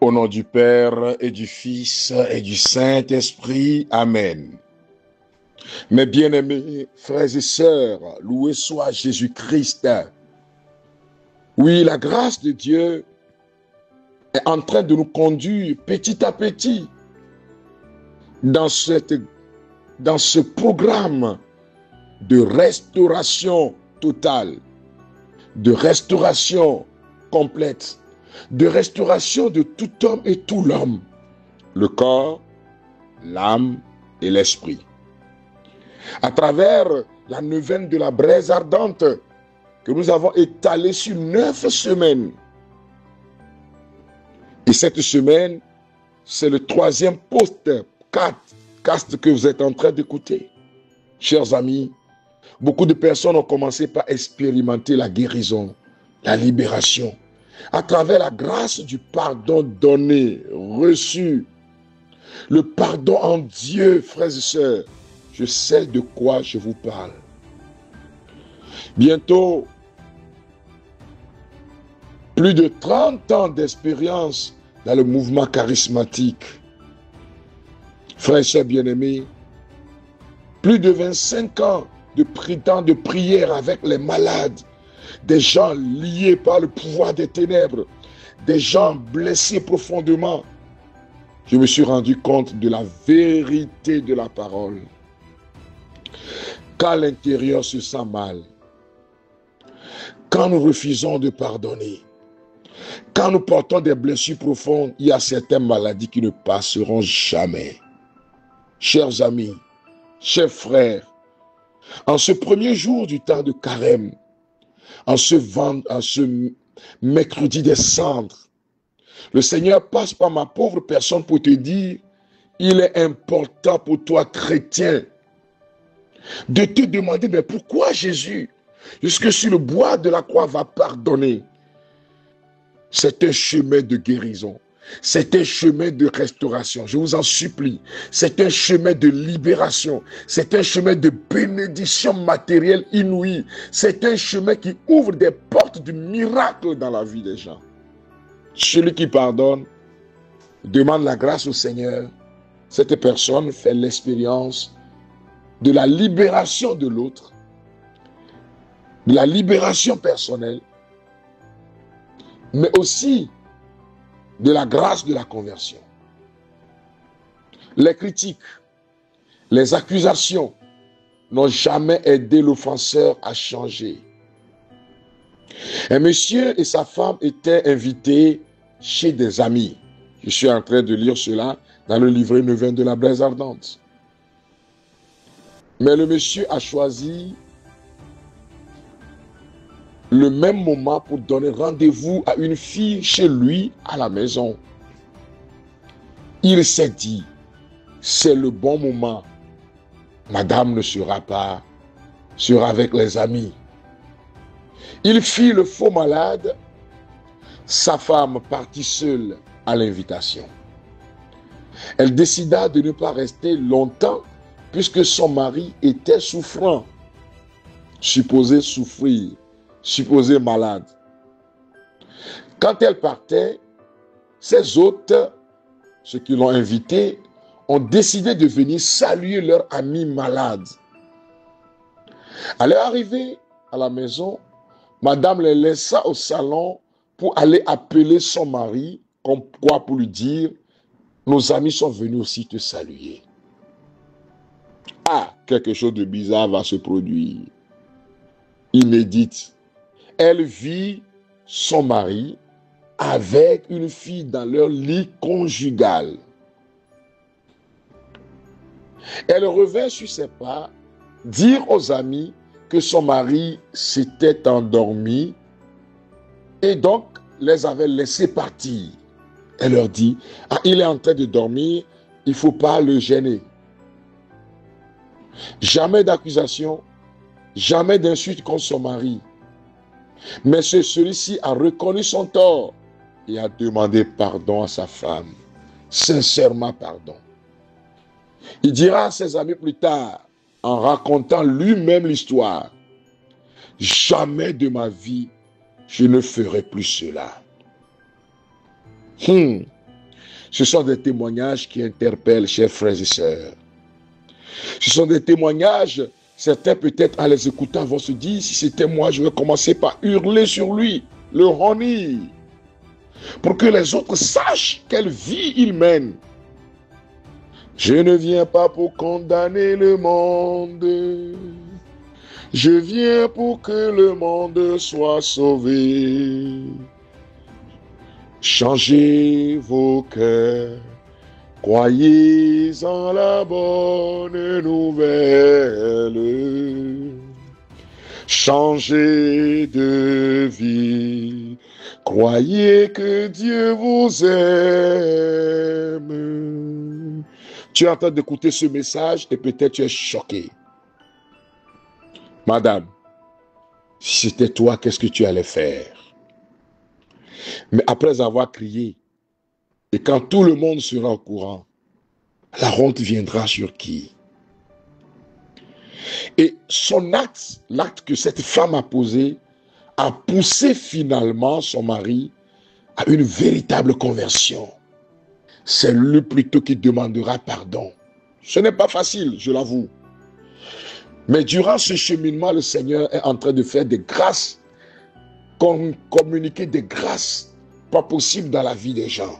Au nom du Père et du Fils et du Saint-Esprit. Amen. Mes bien-aimés frères et sœurs, loué soit Jésus-Christ. Oui, la grâce de Dieu est en train de nous conduire petit à petit dans ce programme de restauration totale, de restauration complète, de restauration de tout homme et tout l'homme, le corps, l'âme et l'esprit. À travers la neuvaine de la braise ardente que nous avons étalée sur 9 semaines. Et cette semaine, c'est le 3e podcast que vous êtes en train d'écouter. Chers amis, beaucoup de personnes ont commencé par expérimenter la guérison, la libération, à travers la grâce du pardon donné, reçu. Le pardon en Dieu, frères et sœurs, je sais de quoi je vous parle. Bientôt, plus de 30 ans d'expérience dans le mouvement charismatique. Frères et sœurs bien-aimés, plus de 25 ans de temps de prière avec les malades, des gens liés par le pouvoir des ténèbres, des gens blessés profondément. Je me suis rendu compte de la vérité de la parole. Quand l'intérieur se sent mal, quand nous refusons de pardonner, quand nous portons des blessures profondes, il y a certaines maladies qui ne passeront jamais. Chers amis, chers frères, en ce premier jour du temps de carême, en ce mercredi des cendres, le Seigneur passe par ma pauvre personne pour te dire, il est important pour toi, chrétien, de te demander, mais pourquoi Jésus, jusque sur le bois de la croix, va pardonner? C'est un chemin de guérison. C'est un chemin de restauration. Je vous en supplie. C'est un chemin de libération. C'est un chemin de bénédiction matérielle inouïe. C'est un chemin qui ouvre des portes de miracle dans la vie des gens. Celui qui pardonne demande la grâce au Seigneur. Cette personne fait l'expérience de la libération de l'autre, de la libération personnelle, mais aussi de la grâce de la conversion. Les critiques, les accusations n'ont jamais aidé l'offenseur à changer. Un monsieur et sa femme étaient invités chez des amis. Je suis en train de lire cela dans le livret neuvain de la braise ardente. Mais le monsieur a choisi le même moment pour donner rendez-vous à une fille chez lui à la maison. Il s'est dit, c'est le bon moment. Madame ne sera pas, sera avec les amis. Il fit le faux malade. Sa femme partit seule à l'invitation. Elle décida de ne pas rester longtemps puisque son mari était souffrant, supposé souffrir, supposé malade. Quand elle partait, ses hôtes, ceux qui l'ont invité, ont décidé de venir saluer leur ami malade. À leur arrivée à la maison, madame les laissa au salon pour aller appeler son mari, comme quoi pour lui dire, nos amis sont venus aussi te saluer. Ah, quelque chose de bizarre va se produire. Il médite. Elle vit son mari avec une fille dans leur lit conjugal. Elle revint sur ses pas, dire aux amis que son mari s'était endormi et donc les avait laissés partir. Elle leur dit, ah, il est en train de dormir, il ne faut pas le gêner. Jamais d'accusation, jamais d'insulte contre son mari. Mais celui-ci a reconnu son tort et a demandé pardon à sa femme. Sincèrement pardon. Il dira à ses amis plus tard, en racontant lui-même l'histoire, jamais de ma vie, je ne ferai plus cela. Ce sont des témoignages qui interpellent, chers frères et sœurs. Ce sont des témoignages, certains peut-être en les écoutant vont se dire, si c'était moi, je vais commencer par hurler sur lui, le honnir, pour que les autres sachent quelle vie il mène. Je ne viens pas pour condamner le monde, je viens pour que le monde soit sauvé. Changez vos cœurs, croyez en la bonne nouvelle. Changez de vie, croyez que Dieu vous aime. Tu es en train d'écouter ce message et peut-être tu es choqué. Madame, si c'était toi, qu'est-ce que tu allais faire? Mais après avoir crié, et quand tout le monde sera au courant, la honte viendra sur qui? Et son acte, l'acte que cette femme a posé, a poussé finalement son mari à une véritable conversion. C'est lui plutôt qui demandera pardon. Ce n'est pas facile, je l'avoue. Mais durant ce cheminement, le Seigneur est en train de faire des grâces, communiquer des grâces pas possibles dans la vie des gens.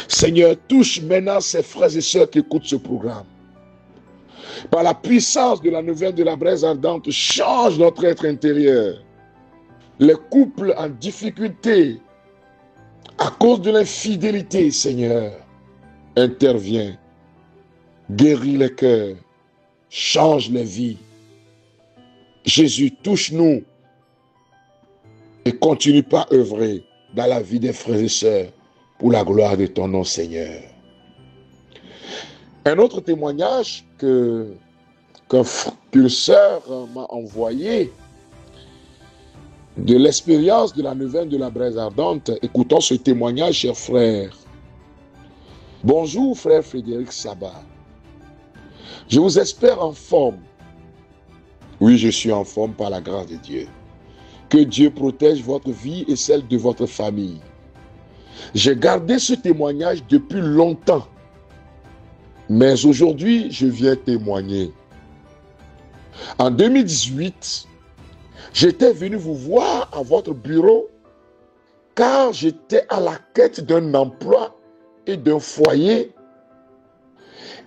Seigneur, touche maintenant ces frères et sœurs qui écoutent ce programme. Par la puissance de la nouvelle de la braise ardente, change notre être intérieur. Les couples en difficulté, à cause de l'infidélité, Seigneur, intervient, guérit les cœurs, change les vies. Jésus, touche-nous et continue pas à œuvrer dans la vie des frères et sœurs pour la gloire de ton nom, Seigneur. Un autre témoignage qu'une sœur m'a envoyé de l'expérience de la neuvaine de la braise ardente. Écoutons ce témoignage, chers frères. Bonjour, frère Frédéric Sabat. Je vous espère en forme. Oui, je suis en forme par la grâce de Dieu. Que Dieu protège votre vie et celle de votre famille. J'ai gardé ce témoignage depuis longtemps. Mais aujourd'hui, je viens témoigner. En 2018, j'étais venu vous voir à votre bureau car j'étais à la quête d'un emploi et d'un foyer.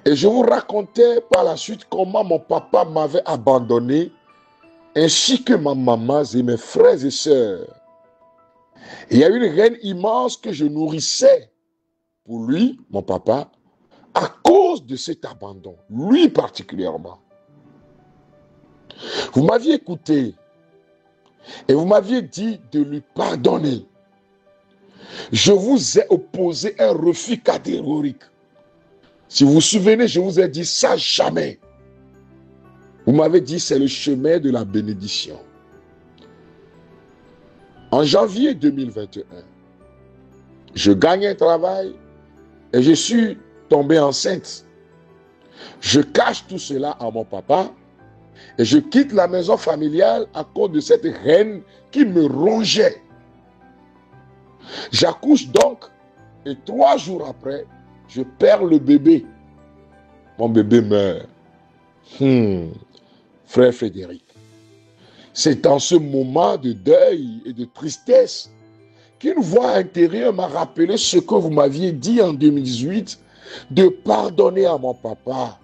Et je vous racontais par la suite comment mon papa m'avait abandonné, ainsi que ma maman et mes frères et sœurs. Il y a une haine immense que je nourrissais pour lui, mon papa, à cause de cet abandon, lui particulièrement. Vous m'aviez écouté et vous m'aviez dit de lui pardonner. Je vous ai opposé un refus catégorique. Si vous vous souvenez, je vous ai dit ça jamais. Vous m'avez dit c'est le chemin de la bénédiction. En janvier 2021, je gagne un travail et je suis tombé enceinte. Je cache tout cela à mon papa et je quitte la maison familiale à cause de cette haine qui me rongeait. J'accouche donc et 3 jours après, je perds le bébé. Mon bébé meurt. Frère Frédéric, c'est en ce moment de deuil et de tristesse qu'une voix intérieure m'a rappelé ce que vous m'aviez dit en 2018, de pardonner à mon papa.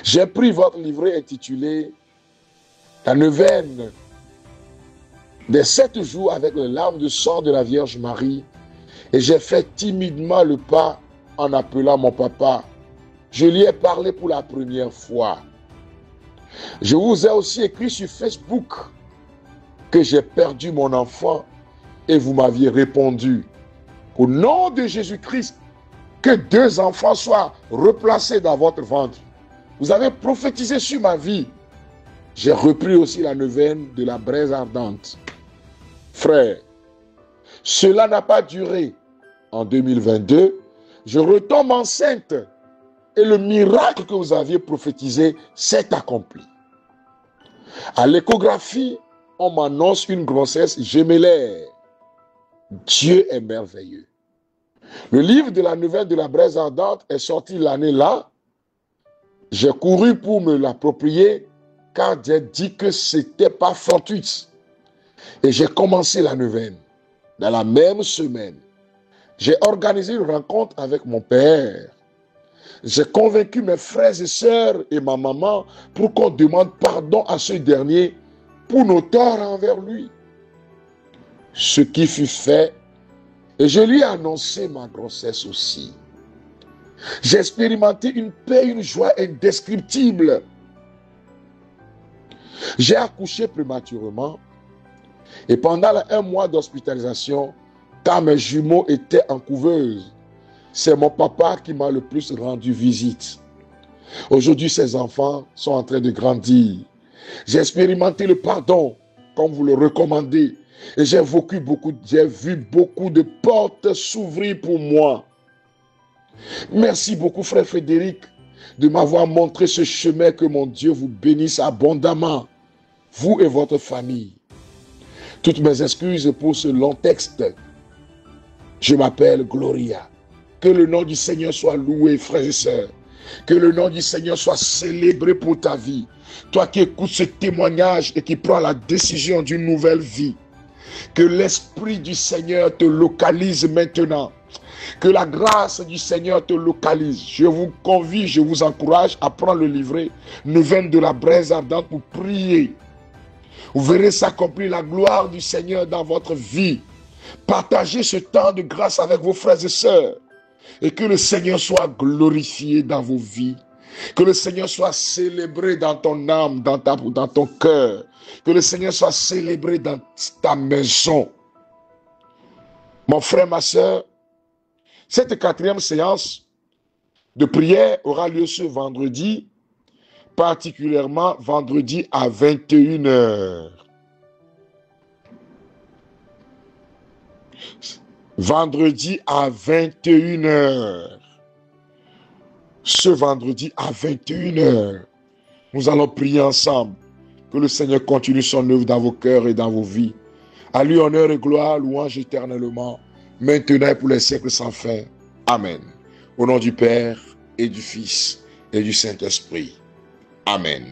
J'ai pris votre livret intitulé « La neuvaine des 7 jours avec les larmes de sang de la Vierge Marie » et j'ai fait timidement le pas en appelant mon papa. Je lui ai parlé pour la première fois. Je vous ai aussi écrit sur Facebook que j'ai perdu mon enfant et vous m'aviez répondu. Au nom de Jésus-Christ, que 2 enfants soient replacés dans votre ventre. Vous avez prophétisé sur ma vie. J'ai repris aussi la neuvaine de la braise ardente. Frère, cela n'a pas duré. En 2022, je retombe enceinte et le miracle que vous aviez prophétisé s'est accompli. À l'échographie, on m'annonce une grossesse gémellaire. Dieu est merveilleux. Le livre de la nouvelle de la braise ardente est sorti l'année là. J'ai couru pour me l'approprier car j'ai dit que c'était pas fortuit. Et j'ai commencé la neuvaine. Dans la même semaine, j'ai organisé une rencontre avec mon père. J'ai convaincu mes frères et sœurs et ma maman pour qu'on demande pardon à ce dernier pour nos torts envers lui. Ce qui fut fait, et je lui ai annoncé ma grossesse aussi. J'ai expérimenté une paix, une joie indescriptible. J'ai accouché prématurément et pendant un mois d'hospitalisation, quand mes jumeaux étaient en couveuse, c'est mon papa qui m'a le plus rendu visite. Aujourd'hui, ces enfants sont en train de grandir. J'ai expérimenté le pardon, comme vous le recommandez, et j'ai vu beaucoup de portes s'ouvrir pour moi. Merci beaucoup, frère Frédéric, de m'avoir montré ce chemin. Que mon Dieu vous bénisse abondamment, vous et votre famille. Toutes mes excuses pour ce long texte. Je m'appelle Gloria. Que le nom du Seigneur soit loué, frères et sœurs. Que le nom du Seigneur soit célébré pour ta vie. Toi qui écoutes ce témoignage et qui prends la décision d'une nouvelle vie. Que l'Esprit du Seigneur te localise maintenant. Que la grâce du Seigneur te localise. Je vous convie, je vous encourage à prendre le livret Neuvaine de la braise ardente pour prier. Vous verrez s'accomplir la gloire du Seigneur dans votre vie. Partagez ce temps de grâce avec vos frères et sœurs. Et que le Seigneur soit glorifié dans vos vies. Que le Seigneur soit célébré dans ton âme, dans ton cœur. Que le Seigneur soit célébré dans ta maison. Mon frère, ma sœur, cette 4e séance de prière aura lieu ce vendredi, particulièrement vendredi à 21h. Vendredi à 21h. Ce vendredi à 21h, nous allons prier ensemble. Que le Seigneur continue son œuvre dans vos cœurs et dans vos vies. À lui honneur et gloire, louange éternellement, maintenant et pour les siècles sans fin. Amen. Au nom du Père et du Fils et du Saint-Esprit. Amen.